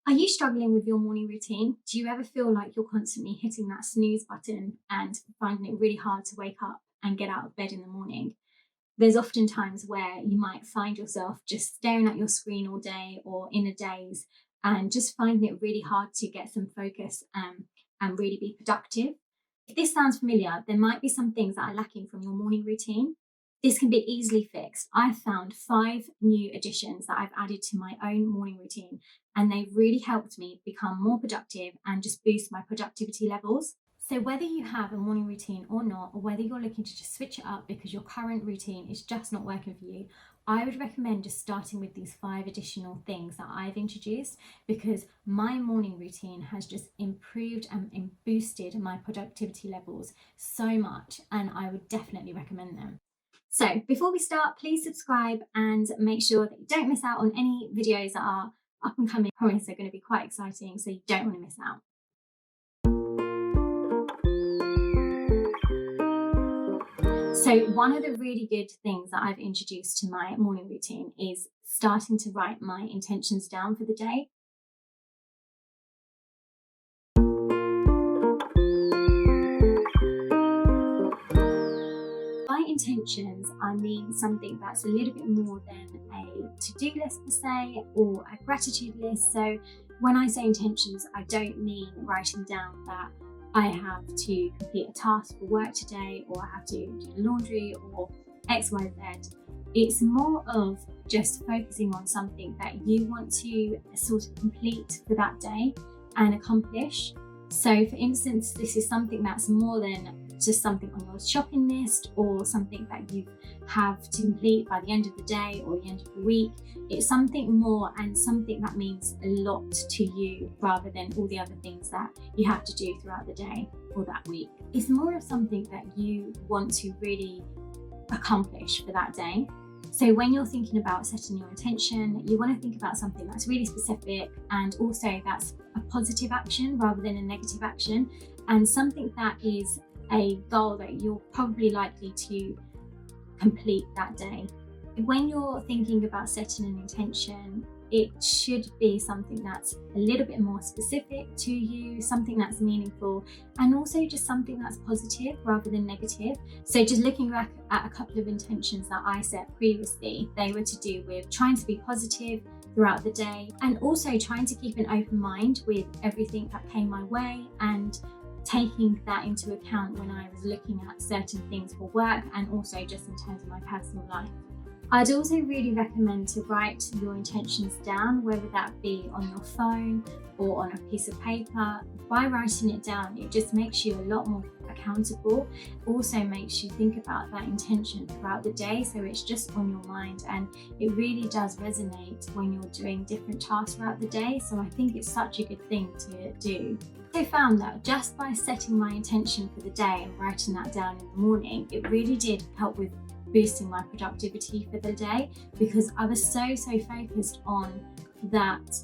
Are you struggling with your morning routine? Do you ever feel like you're constantly hitting that snooze button and finding it really hard to wake up and get out of bed in the morning? There's often times where you might find yourself just staring at your screen all day or in a daze and just finding it really hard to get some focus and really be productive. If this sounds familiar, there might be some things that are lacking from your morning routine. This can be easily fixed. I've found 5 new additions that I've added to my own morning routine, and they've really helped me become more productive and just boost my productivity levels. So, whether you have a morning routine or not, or whether you're looking to just switch it up because your current routine is just not working for you, I would recommend just starting with these 5 additional things that I've introduced, because my morning routine has just improved and boosted my productivity levels so much, and I would definitely recommend them. So, before we start, please subscribe and make sure that you don't miss out on any videos that are up and coming. I promise they're going to be quite exciting, so you don't want to miss out. So, one of the really good things that I've introduced to my morning routine is starting to write my intentions down for the day. By intentions, I mean something that's a little bit more than a to-do list per se or a gratitude list. So when I say intentions, I don't mean writing down that I have to complete a task for work today, or I have to do laundry, or XYZ. It's more of just focusing on something that you want to sort of complete for that day and accomplish. So for instance, this is something that's more than just something on your shopping list or something that you have to complete by the end of the day or the end of the week. It's something more and something that means a lot to you rather than all the other things that you have to do throughout the day or that week. It's more of something that you want to really accomplish for that day. So when you're thinking about setting your intention, you want to think about something that's really specific and also that's a positive action rather than a negative action, and something that is a goal that you're probably likely to complete that day. When you're thinking about setting an intention, it should be something that's a little bit more specific to you, something that's meaningful, and also just something that's positive rather than negative. So just looking back at a couple of intentions that I set previously, they were to do with trying to be positive throughout the day and also trying to keep an open mind with everything that came my way and taking that into account when I was looking at certain things for work and also just in terms of my personal life. I'd also really recommend to write your intentions down, whether that be on your phone or on a piece of paper. By writing it down, it just makes you a lot more accountable. Also makes you think about that intention throughout the day, so it's just on your mind and it really does resonate when you're doing different tasks throughout the day. So I think it's such a good thing to do. I found that just by setting my intention for the day and writing that down in the morning, it really did help with boosting my productivity for the day, because I was so focused on that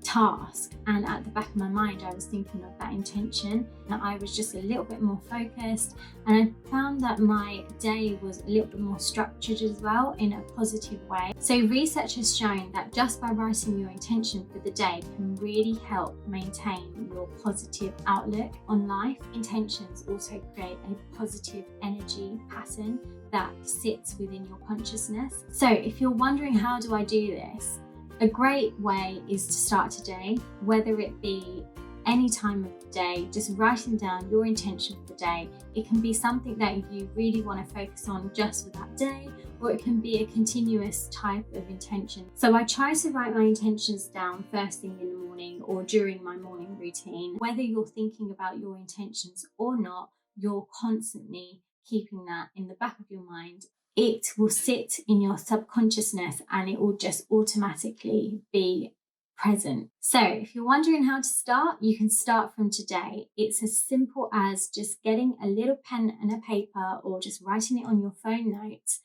task, and at the back of my mind I was thinking of that intention, and I was just a little bit more focused, and I found that my day was a little bit more structured as well in a positive way. So research has shown that just by writing your intention for the day can really help maintain your positive outlook on life. Intentions also create a positive energy pattern that sits within your consciousness. So if you're wondering how do I do this, a great way is to start today, whether it be any time of the day, just writing down your intention for the day. It can be something that you really want to focus on just for that day, or it can be a continuous type of intention. So I try to write my intentions down first thing in the morning or during my morning routine. Whether you're thinking about your intentions or not, you're constantly keeping that in the back of your mind. It will sit in your subconsciousness and it will just automatically be present. So if you're wondering how to start, you can start from today. It's as simple as just getting a little pen and a paper or just writing it on your phone notes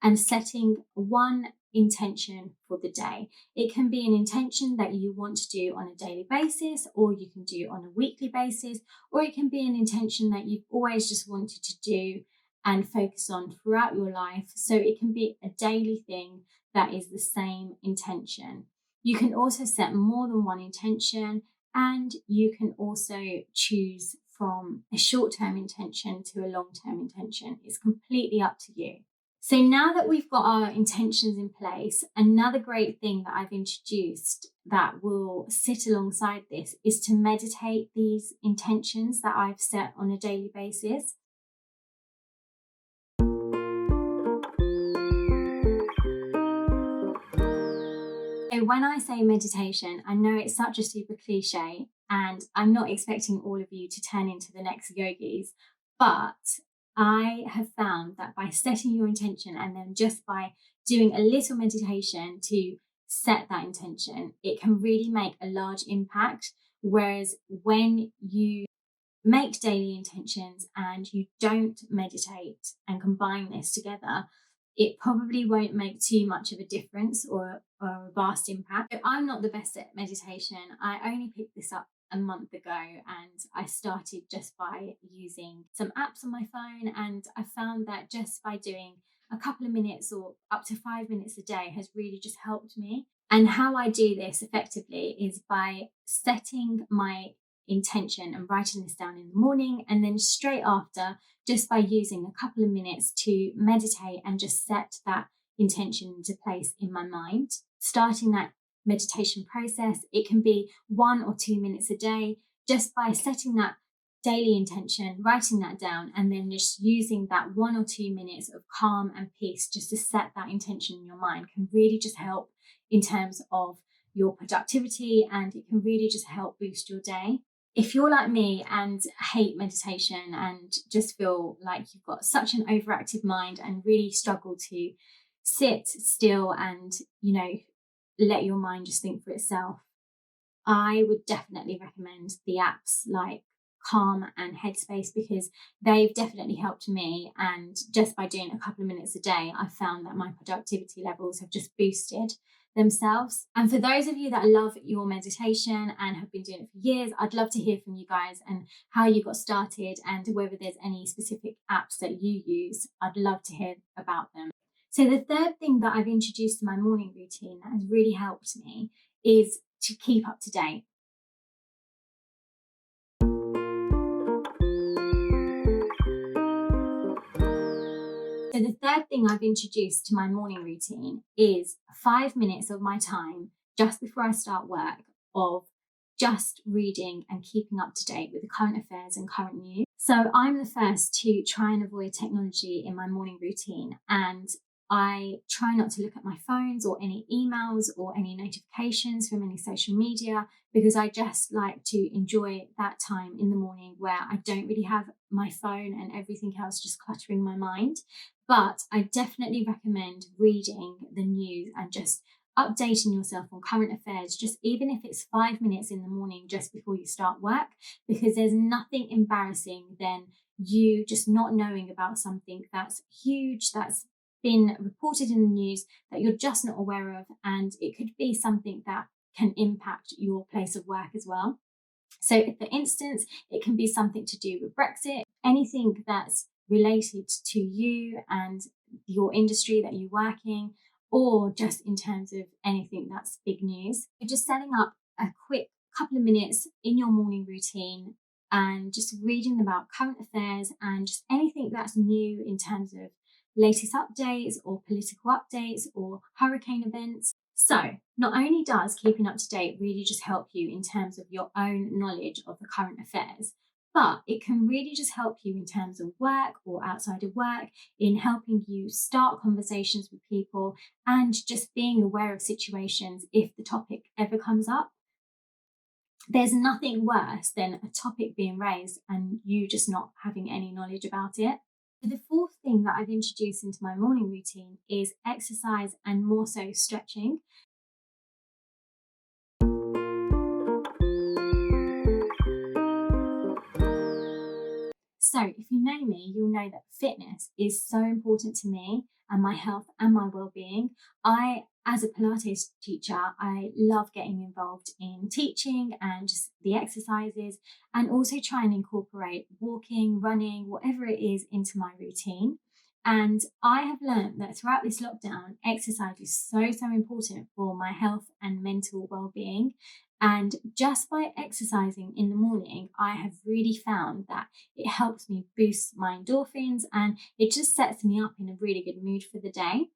and setting one intention for the day. It can be an intention that you want to do on a daily basis, or you can do on a weekly basis, or it can be an intention that you've always just wanted to do and focus on throughout your life. So it can be a daily thing that is the same intention. You can also set more than one intention, and you can also choose from a short-term intention to a long-term intention. It's completely up to you. So now that we've got our intentions in place, another great thing that I've introduced that will sit alongside this is to meditate these intentions that I've set on a daily basis. So when I say meditation, I know it's such a super cliche, and I'm not expecting all of you to turn into the next yogis, but I have found that by setting your intention and then just by doing a little meditation to set that intention, it can really make a large impact. Whereas when you make daily intentions and you don't meditate and combine this together, it probably won't make too much of a difference or a vast impact. So I'm not the best at meditation. I only picked this up a month ago, and I started just by using some apps on my phone, and I found that just by doing a couple of minutes or up to 5 minutes a day has really just helped me. And how I do this effectively is by setting my intention and writing this down in the morning, and then straight after, just by using a couple of minutes to meditate and just set that intention into place in my mind. Starting that meditation process, it can be 1 or 2 minutes a day, just by setting that daily intention, writing that down, and then just using that 1 or 2 minutes of calm and peace just to set that intention in your mind can really just help in terms of your productivity, and it can really just help boost your day. If you're like me and hate meditation and just feel like you've got such an overactive mind and really struggle to sit still and, let your mind just think for itself, I would definitely recommend the apps like Calm and Headspace, because they've definitely helped me. And just by doing a couple of minutes a day, I found that my productivity levels have just boosted themselves. And for those of you that love your meditation and have been doing it for years, I'd love to hear from you guys and how you got started and whether there's any specific apps that you use. I'd love to hear about them. So the third thing that I've introduced to my morning routine that has really helped me is to keep up to date. So the third thing I've introduced to my morning routine is 5 minutes of my time just before I start work of just reading and keeping up to date with the current affairs and current news. So I'm the first to try and avoid technology in my morning routine, and I try not to look at my phones or any emails or any notifications from any social media, because I just like to enjoy that time in the morning where I don't really have my phone and everything else just cluttering my mind. But I definitely recommend reading the news and just updating yourself on current affairs, just even if it's 5 minutes in the morning just before you start work, because there's nothing embarrassing than you just not knowing about something that's huge, that's been reported in the news that you're just not aware of, and it could be something that can impact your place of work as well. So for instance, it can be something to do with Brexit, anything that's related to you and your industry that you're working, or just in terms of anything that's big news. You're just setting up a quick couple of minutes in your morning routine and just reading about current affairs and just anything that's new in terms of latest updates or political updates or hurricane events. So not only does keeping up to date really just help you in terms of your own knowledge of the current affairs, but it can really just help you in terms of work or outside of work, in helping you start conversations with people and just being aware of situations if the topic ever comes up. There's nothing worse than a topic being raised and you just not having any knowledge about it. The fourth thing that I've introduced into my morning routine is exercise, and more so stretching. So if you know me, you'll know that fitness is so important to me and my health and my well-being. As a Pilates teacher, I love getting involved in teaching and just the exercises, and also try and incorporate walking, running, whatever it is into my routine. And I have learned that throughout this lockdown, exercise is so important for my health and mental well-being. And just by exercising in the morning, I have really found that it helps me boost my endorphins and it just sets me up in a really good mood for the day.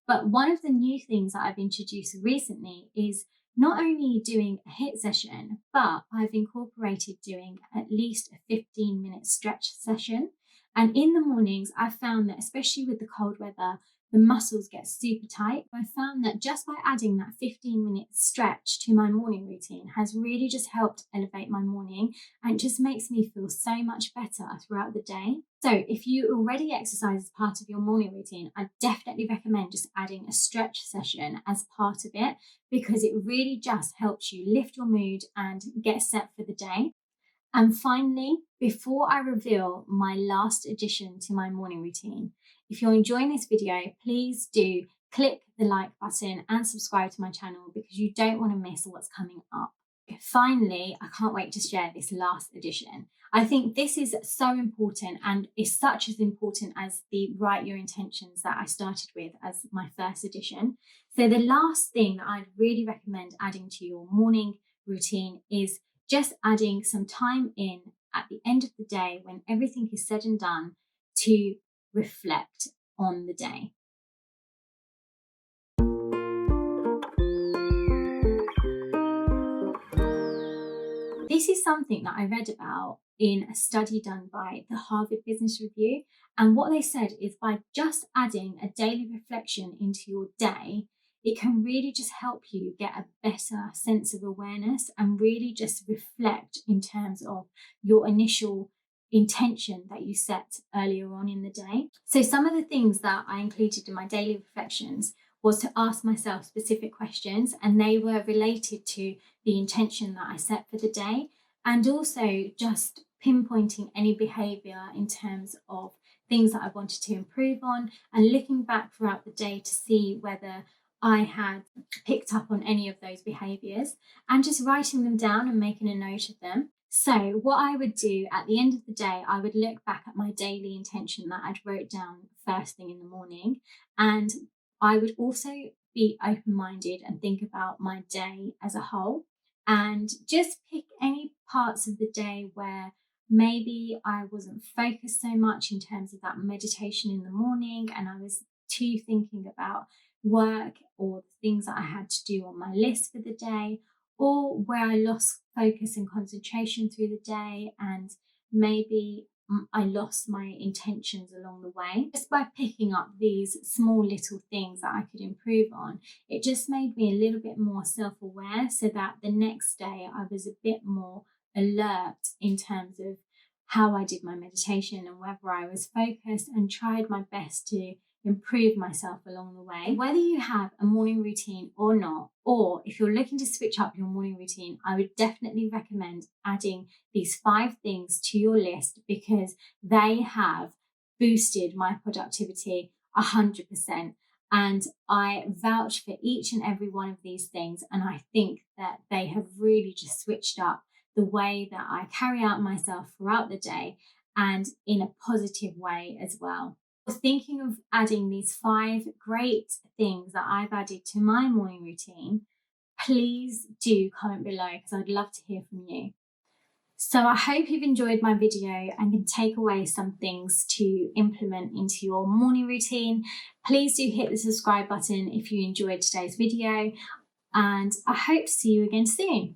But one of the new things that I've introduced recently is not only doing a HIIT session, but I've incorporated doing at least a 15-minute stretch session. And in the mornings, I found that, especially with the cold weather, the muscles get super tight. I found that just by adding that 15-minute stretch to my morning routine has really just helped elevate my morning and just makes me feel so much better throughout the day. So if you already exercise as part of your morning routine, I definitely recommend just adding a stretch session as part of it, because it really just helps you lift your mood and get set for the day. And finally, before I reveal my last addition to my morning routine, if you're enjoying this video, please do click the like button and subscribe to my channel, because you don't want to miss what's coming up. Finally, I can't wait to share this last addition. I think this is so important and is such as important as the write your intentions that I started with as my first addition. So the last thing that I'd really recommend adding to your morning routine is just adding some time in at the end of the day when everything is said and done to reflect on the day. This is something that I read about in a study done by the Harvard Business Review. And what they said is by just adding a daily reflection into your day, it can really just help you get a better sense of awareness and really just reflect in terms of your initial intention that you set earlier on in the day. So some of the things that I included in my daily reflections was to ask myself specific questions, and they were related to the intention that I set for the day, and also just pinpointing any behavior in terms of things that I wanted to improve on, and looking back throughout the day to see whether I had picked up on any of those behaviors, and just writing them down and making a note of them. So what I would do at the end of the day, I would look back at my daily intention that I'd wrote down first thing in the morning, and I would also be open-minded and think about my day as a whole, and just pick any parts of the day where maybe I wasn't focused so much in terms of that meditation in the morning, and I was too thinking about work or the things that I had to do on my list for the day, or where I lost focus and concentration through the day, and maybe I lost my intentions along the way. Just by picking up these small little things that I could improve on, it just made me a little bit more self-aware, so that the next day I was a bit more alert in terms of how I did my meditation and whether I was focused, and tried my best to improve myself along the way. Whether you have a morning routine or not, or if you're looking to switch up your morning routine, I would definitely recommend adding these 5 things to your list, because they have boosted my productivity 100%. And I vouch for each and every one of these things. And I think that they have really just switched up the way that I carry out myself throughout the day, and in a positive way as well. Thinking of adding these 5 great things that I've added to my morning routine, please do comment below, because I'd love to hear from you. So I hope you've enjoyed my video and can take away some things to implement into your morning routine. Please do hit the subscribe button if you enjoyed today's video, and I hope to see you again soon.